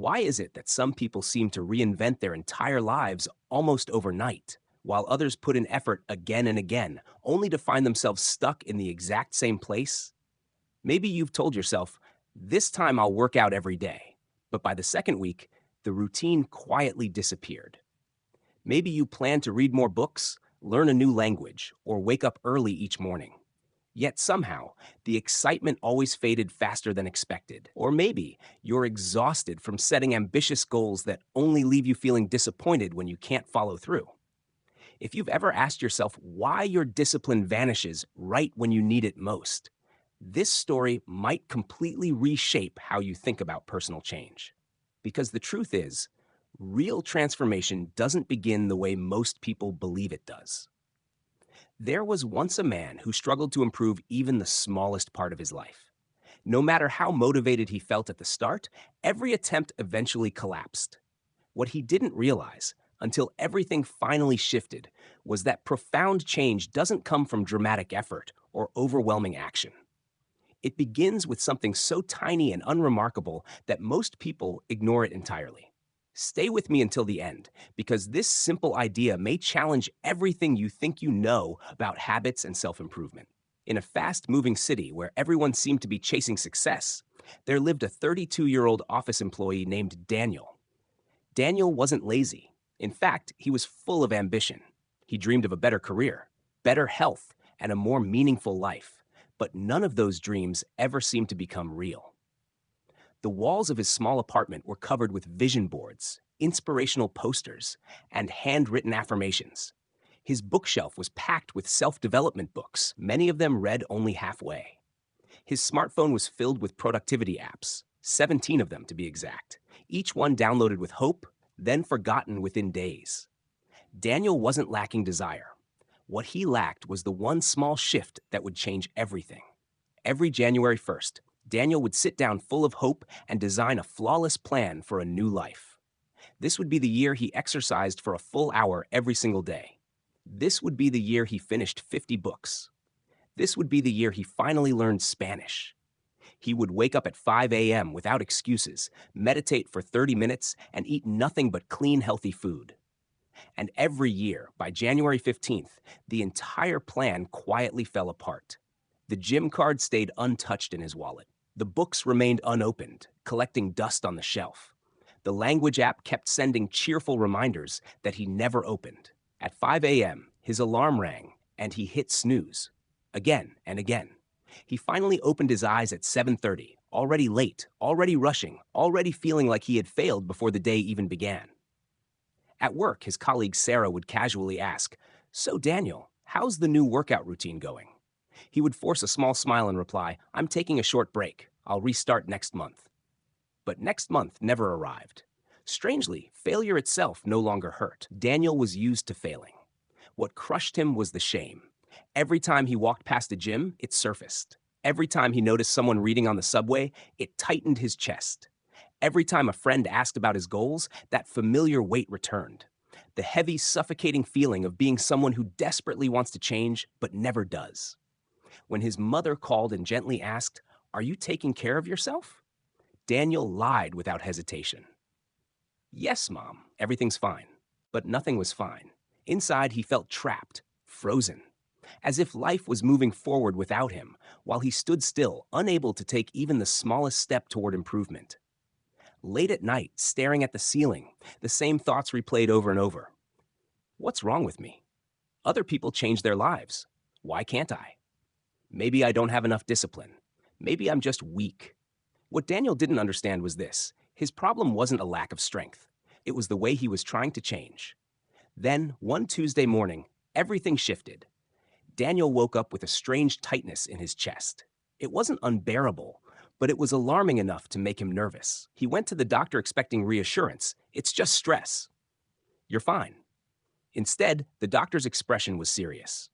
Why is it that some people seem to reinvent their entire lives almost overnight, while others put in effort again and again, only to find themselves stuck in the exact same place? Maybe you've told yourself, this time I'll work out every day. But by the second week, the routine quietly disappeared. Maybe you plan to read more books, learn a new language, or wake up early each morning. Yet somehow, the excitement always faded faster than expected. Or maybe you're exhausted from setting ambitious goals that only leave you feeling disappointed when you can't follow through. If you've ever asked yourself why your discipline vanishes right when you need it most, this story might completely reshape how you think about personal change. Because the truth is, real transformation doesn't begin the way most people believe it does. There was once a man who struggled to improve even the smallest part of his life. No matter how motivated he felt at the start, every attempt eventually collapsed. What he didn't realize, until everything finally shifted, was that profound change doesn't come from dramatic effort or overwhelming action. It begins with something so tiny and unremarkable that most people ignore it entirely. Stay with me until the end, because this simple idea may challenge everything you think you know about habits and self-improvement. In a fast-moving city where everyone seemed to be chasing success, there lived a 32-year-old office employee named Daniel. Daniel wasn't lazy. In fact, he was full of ambition. He dreamed of a better career, better health, and a more meaningful life. But none of those dreams ever seemed to become real. The walls of his small apartment were covered with vision boards, inspirational posters, and handwritten affirmations. His bookshelf was packed with self-development books, many of them read only halfway. His smartphone was filled with productivity apps, 17 of them to be exact, each one downloaded with hope, then forgotten within days. Daniel wasn't lacking desire. What he lacked was the one small shift that would change everything. Every January 1st, Daniel would sit down full of hope and design a flawless plan for a new life. This would be the year he exercised for a full hour every single day. This would be the year he finished 50 books. This would be the year he finally learned Spanish. He would wake up at 5 a.m. without excuses, meditate for 30 minutes, and eat nothing but clean, healthy food. And every year, by January 15th, the entire plan quietly fell apart. The gym card stayed untouched in his wallet. The books remained unopened, collecting dust on the shelf. The language app kept sending cheerful reminders that he never opened. At 5 a.m., his alarm rang, and he hit snooze. Again and again. He finally opened his eyes at 7:30, already late, already rushing, already feeling like he had failed before the day even began. At work, his colleague Sarah would casually ask, "So Daniel, how's the new workout routine going?" He would force a small smile and reply, "I'm taking a short break. I'll restart next month." But next month never arrived. Strangely, failure itself no longer hurt. Daniel was used to failing. What crushed him was the shame. Every time he walked past a gym, it surfaced. Every time he noticed someone reading on the subway, it tightened his chest. Every time a friend asked about his goals, that familiar weight returned. The heavy, suffocating feeling of being someone who desperately wants to change but never does. When his mother called and gently asked, "Are you taking care of yourself?" Daniel lied without hesitation. "Yes, Mom, everything's fine." But nothing was fine. Inside, he felt trapped, frozen, as if life was moving forward without him, while he stood still, unable to take even the smallest step toward improvement. Late at night, staring at the ceiling, the same thoughts replayed over and over. What's wrong with me? Other people change their lives. Why can't I? Maybe I don't have enough discipline. Maybe I'm just weak. What Daniel didn't understand was this. His problem wasn't a lack of strength. It was the way he was trying to change. Then, one Tuesday morning, everything shifted. Daniel woke up with a strange tightness in his chest. It wasn't unbearable, but it was alarming enough to make him nervous. He went to the doctor expecting reassurance. "It's just stress." "You're fine." Instead, the doctor's expression was serious.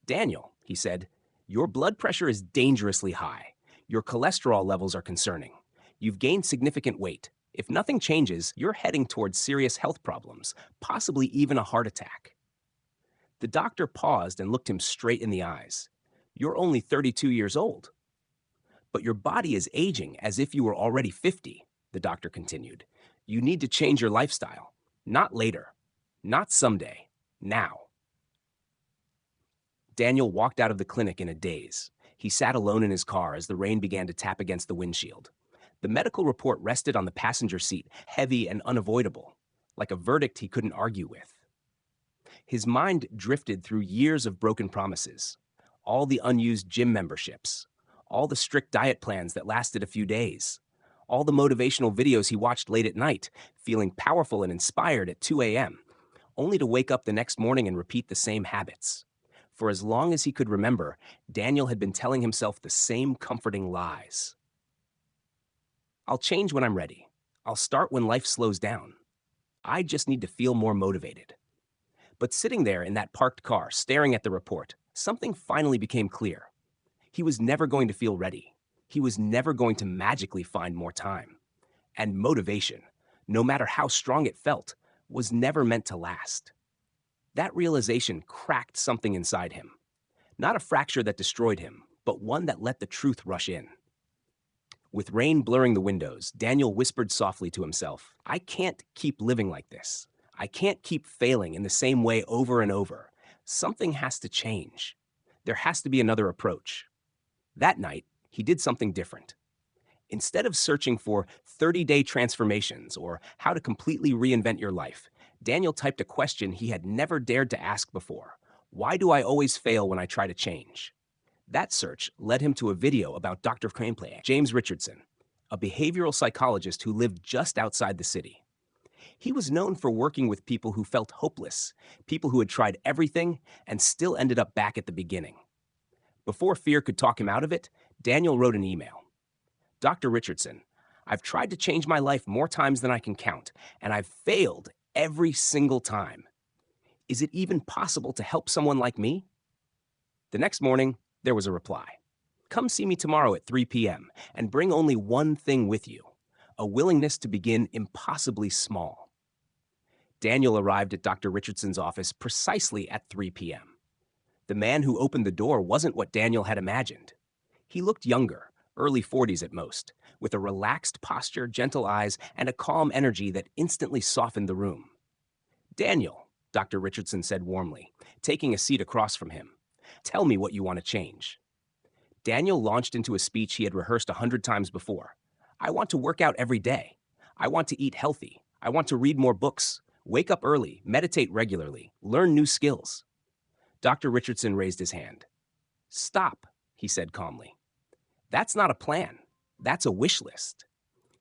"Daniel," he said, "your blood pressure is dangerously high. Your cholesterol levels are concerning. You've gained significant weight. If nothing changes, you're heading towards serious health problems, possibly even a heart attack." The doctor paused and looked him straight in the eyes. "You're only 32 years old. But your body is aging as if you were already 50. the doctor continued. You need to change your lifestyle. Not later. Not someday. Now. Daniel walked out of the clinic in a daze. He sat alone in his car as the rain began to tap against the windshield. The medical report rested on the passenger seat, heavy and unavoidable, like a verdict he couldn't argue with. His mind drifted through years of broken promises, all the unused gym memberships, all the strict diet plans that lasted a few days, all the motivational videos he watched late at night, feeling powerful and inspired at 2 a.m., only to wake up the next morning and repeat the same habits. For as long as he could remember, Daniel had been telling himself the same comforting lies. I'll change when I'm ready. I'll start when life slows down. I just need to feel more motivated. But sitting there in that parked car, staring at the report, something finally became clear. He was never going to feel ready. He was never going to magically find more time. And motivation, no matter how strong it felt, was never meant to last. That realization cracked something inside him. Not a fracture that destroyed him, but one that let the truth rush in. With rain blurring the windows, Daniel whispered softly to himself, I can't keep living like this. I can't keep failing in the same way over and over. Something has to change. There has to be another approach. That night, he did something different. Instead of searching for 30-day transformations or how to completely reinvent your life, Daniel typed a question he had never dared to ask before. Why do I always fail when I try to change? That search led him to a video about Dr. James Richardson, a behavioral psychologist who lived just outside the city. He was known for working with people who felt hopeless, people who had tried everything and still ended up back at the beginning. Before fear could talk him out of it, Daniel wrote an email. Dr. Richardson, I've tried to change my life more times than I can count, and I've failed every single time. Is it even possible to help someone like me? The next morning, there was a reply. Come see me tomorrow at 3 p.m. and bring only one thing with you, a willingness to begin impossibly small. Daniel arrived at Dr. Richardson's office precisely at 3 p.m. The man who opened the door wasn't what Daniel had imagined. He looked younger, early 40s at most, with a relaxed posture, gentle eyes, and a calm energy that instantly softened the room. Daniel, Dr. Richardson said warmly, taking a seat across from him, tell me what you want to change. Daniel launched into a speech he had rehearsed 100 times before. I want to work out every day. I want to eat healthy. I want to read more books, wake up early, meditate regularly, learn new skills. Dr. Richardson raised his hand. Stop, he said calmly. That's not a plan. That's a wish list.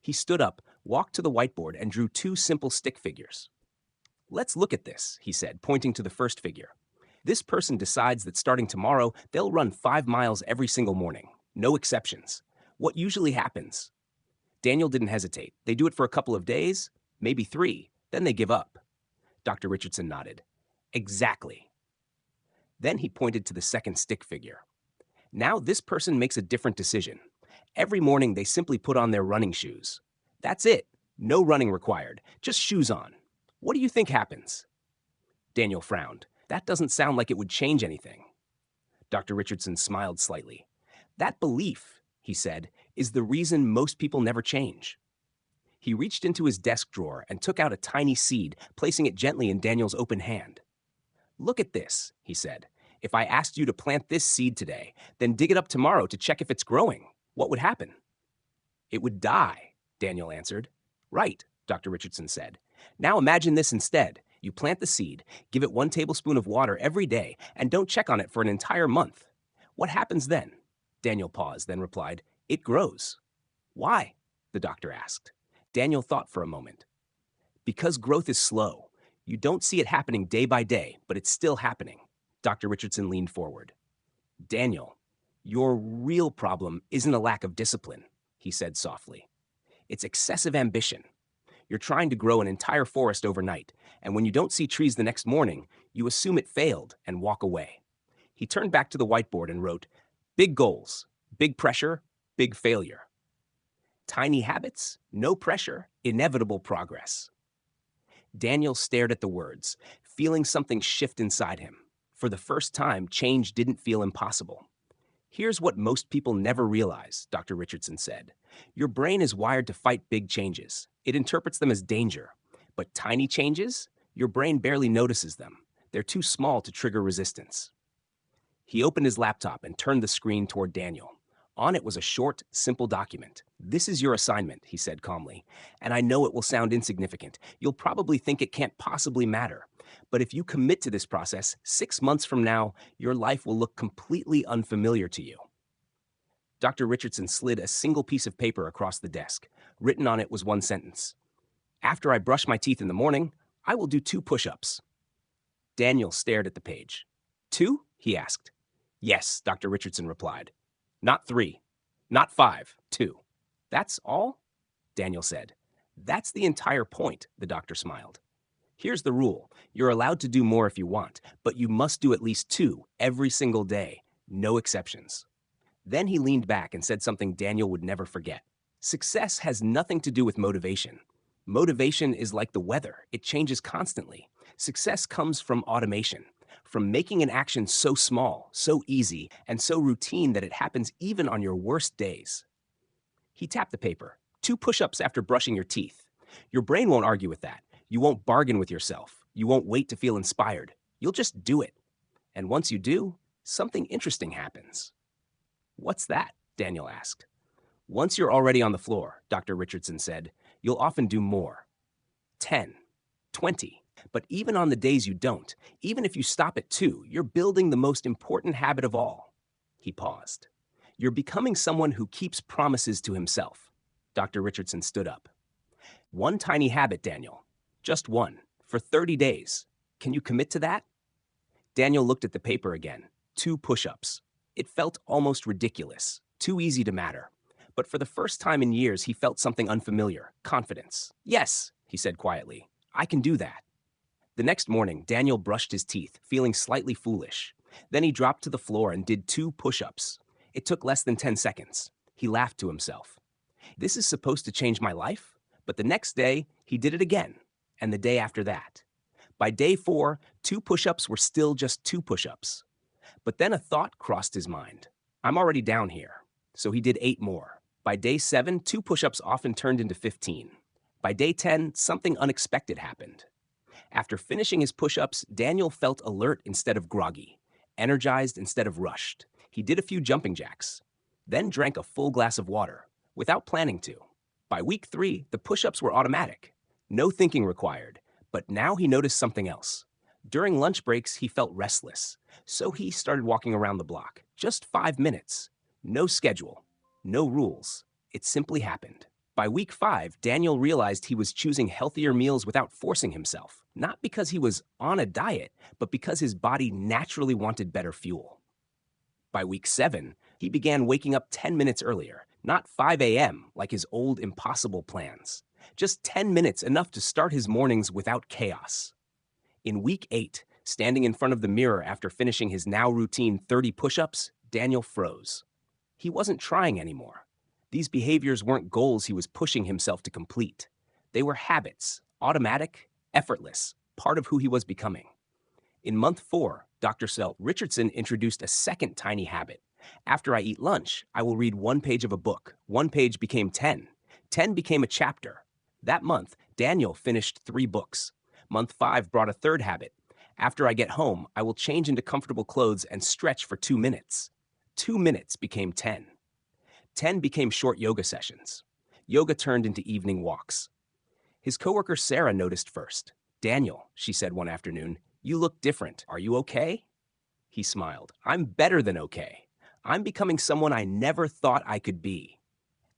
He stood up, walked to the whiteboard, and drew 2 simple stick figures. Let's look at this, he said, pointing to the first figure. This person decides that starting tomorrow, they'll run 5 miles every single morning. No exceptions. What usually happens? Daniel didn't hesitate. They do it for a couple of days, maybe 3, then they give up. Dr. Richardson nodded. Exactly. Then he pointed to the second stick figure. Now this person makes a different decision. Every morning they simply put on their running shoes. That's it. No running required. Just shoes on. What do you think happens? Daniel frowned. That doesn't sound like it would change anything. Dr. Richardson smiled slightly. That belief, he said, is the reason most people never change. He reached into his desk drawer and took out a tiny seed, placing it gently in Daniel's open hand. Look at this, he said. If I asked you to plant this seed today, then dig it up tomorrow to check if it's growing, what would happen? It would die, Daniel answered. Right, Dr. Richardson said. Now imagine this instead. You plant the seed, give it 1 tablespoon of water every day, and don't check on it for an entire month. What happens then? Daniel paused, then replied, It grows. Why? The doctor asked. Daniel thought for a moment. Because growth is slow. You don't see it happening day by day, but it's still happening. Dr. Richardson leaned forward. Daniel, your real problem isn't a lack of discipline, he said softly. It's excessive ambition. You're trying to grow an entire forest overnight, and when you don't see trees the next morning, you assume it failed and walk away. He turned back to the whiteboard and wrote, Big goals, big pressure, big failure. Tiny habits, no pressure, inevitable progress. Daniel stared at the words, feeling something shift inside him. For the first time, change didn't feel impossible. Here's what most people never realize, Dr. Richardson said. Your brain is wired to fight big changes. It interprets them as danger. But tiny changes? Your brain barely notices them. They're too small to trigger resistance. He opened his laptop and turned the screen toward Daniel. On it was a short, simple document. "This is your assignment," he said calmly. "And I know it will sound insignificant. You'll probably think it can't possibly matter. But if you commit to this process, 6 months from now, your life will look completely unfamiliar to you." Dr. Richardson slid a single piece of paper across the desk. Written on it was one sentence. "After I brush my teeth in the morning, I will do 2 push-ups." Daniel stared at the page. "2?" he asked. "Yes," Dr. Richardson replied. "Not 3. Not 5. 2. "That's all?" Daniel said. "That's the entire point," the doctor smiled. "Here's the rule. You're allowed to do more if you want, but you must do at least 2 every single day. No exceptions." Then he leaned back and said something Daniel would never forget. Success has nothing to do with motivation. Motivation is like the weather. It changes constantly. Success comes from automation, from making an action so small, so easy, and so routine that it happens even on your worst days. He tapped the paper. 2 push-ups after brushing your teeth. Your brain won't argue with that. You won't bargain with yourself. You won't wait to feel inspired. You'll just do it. And once you do, something interesting happens. "What's that?" Daniel asked. "Once you're already on the floor," Dr. Richardson said, "you'll often do more. 10, 20. But even on the days you don't, even if you stop at 2, you're building the most important habit of all." He paused. "You're becoming someone who keeps promises to himself." Dr. Richardson stood up. "One tiny habit, Daniel. Just one. For 30 days. Can you commit to that?" Daniel looked at the paper again. 2 push-ups. It felt almost ridiculous, too easy to matter. But for the first time in years, he felt something unfamiliar, confidence. "Yes," he said quietly, "I can do that." The next morning, Daniel brushed his teeth, feeling slightly foolish. Then he dropped to the floor and did 2 push-ups. It took less than 10 seconds. He laughed to himself. "This is supposed to change my life?" But the next day, he did it again, and the day after that. By day 4, 2 push-ups were still just 2 push-ups. But then a thought crossed his mind. "I'm already down here." So he did 8 more. By day 7, 2 push-ups often turned into 15. By day 10, something unexpected happened. After finishing his push-ups, Daniel felt alert instead of groggy, energized instead of rushed. He did a few jumping jacks, then drank a full glass of water, without planning to. By week 3, the push-ups were automatic. No thinking required. But now he noticed something else. During lunch breaks, he felt restless. So he started walking around the block. Just 5 minutes. No schedule. No rules. It simply happened. By week 5, Daniel realized he was choosing healthier meals without forcing himself. Not because he was on a diet, but because his body naturally wanted better fuel. By week 7, he began waking up 10 minutes earlier. Not 5 a.m. like his old impossible plans. Just 10 minutes, enough to start his mornings without chaos. In week 8, standing in front of the mirror after finishing his now routine 30 push-ups, Daniel froze. He wasn't trying anymore. These behaviors weren't goals he was pushing himself to complete. They were habits, automatic, effortless, part of who he was becoming. In month 4, Dr. Richardson introduced a second tiny habit. After I eat lunch, I will read 1 page of a book. 1 page became 10. 10 became a chapter. That month, Daniel finished 3 books. Month 5 brought a third habit. After I get home, I will change into comfortable clothes and stretch for 2 minutes. 2 minutes became 10. 10 became short yoga sessions. Yoga turned into evening walks. His coworker Sarah noticed first. "Daniel," she said one afternoon, "you look different. Are you okay?" He smiled. "I'm better than okay. I'm becoming someone I never thought I could be."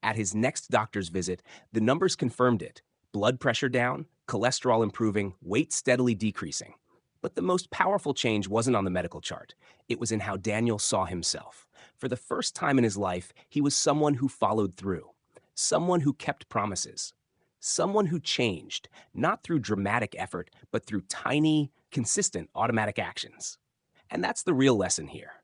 At his next doctor's visit, the numbers confirmed it. Blood pressure down, cholesterol improving, weight steadily decreasing. But the most powerful change wasn't on the medical chart. It was in how Daniel saw himself. For the first time in his life, he was someone who followed through. Someone who kept promises. Someone who changed, not through dramatic effort, but through tiny, consistent automatic actions. And that's the real lesson here.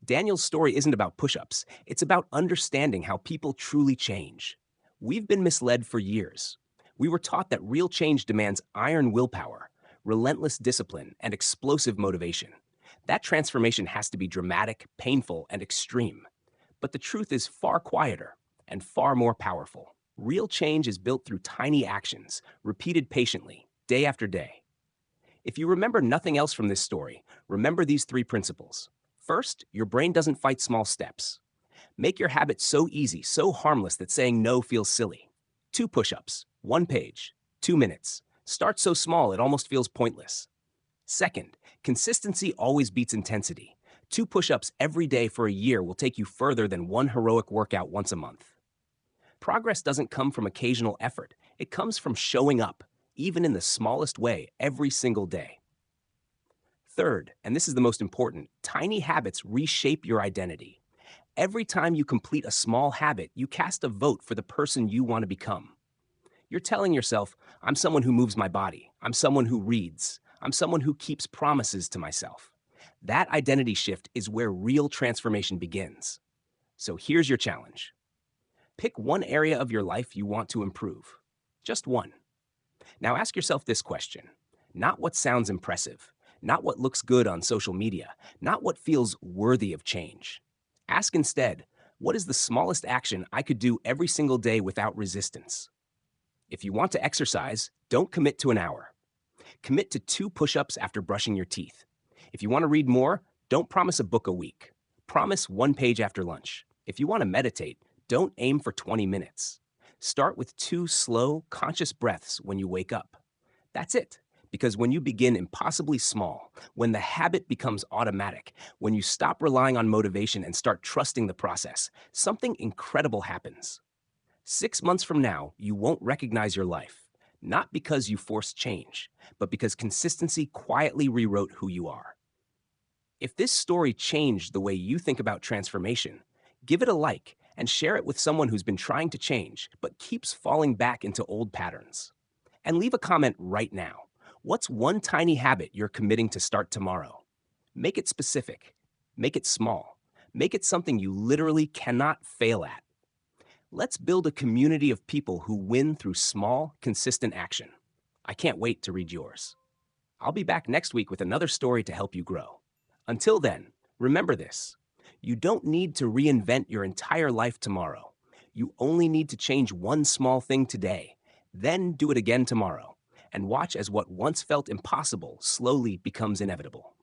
Daniel's story isn't about push-ups. It's about understanding how people truly change. We've been misled for years. We were taught that real change demands iron willpower, relentless discipline, and explosive motivation. That transformation has to be dramatic, painful, and extreme. But the truth is far quieter and far more powerful. Real change is built through tiny actions, repeated patiently, day after day. If you remember nothing else from this story, remember these three principles. First, your brain doesn't fight small steps. Make your habit so easy, so harmless that saying no feels silly. 2 push-ups, 1 page, 2 minutes. Start so small it almost feels pointless. Second, consistency always beats intensity. 2 push-ups every day for a year will take you further than one heroic workout once a month. Progress doesn't come from occasional effort. It comes from showing up, even in the smallest way, every single day. Third, and this is the most important, tiny habits reshape your identity. Every time you complete a small habit, you cast a vote for the person you want to become. You're telling yourself, I'm someone who moves my body. I'm someone who reads. I'm someone who keeps promises to myself. That identity shift is where real transformation begins. So here's your challenge. Pick one area of your life you want to improve. Just one. Now ask yourself this question. Not what sounds impressive, not what looks good on social media, not what feels worthy of change. Ask instead, what is the smallest action I could do every single day without resistance? If you want to exercise, don't commit to an hour. Commit to 2 push-ups after brushing your teeth. If you want to read more, don't promise a book a week. Promise 1 page after lunch. If you want to meditate, don't aim for 20 minutes. Start with 2 slow, conscious breaths when you wake up. That's it. Because when you begin impossibly small, when the habit becomes automatic, when you stop relying on motivation and start trusting the process, something incredible happens. 6 months from now, you won't recognize your life, not because you forced change, but because consistency quietly rewrote who you are. If this story changed the way you think about transformation, give it a like and share it with someone who's been trying to change but keeps falling back into old patterns. And leave a comment right now. What's one tiny habit you're committing to start tomorrow? Make it specific. Make it small. Make it something you literally cannot fail at. Let's build a community of people who win through small, consistent action. I can't wait to read yours. I'll be back next week with another story to help you grow. Until then, remember this. You don't need to reinvent your entire life tomorrow. You only need to change one small thing today, then do it again tomorrow, and watch as what once felt impossible slowly becomes inevitable.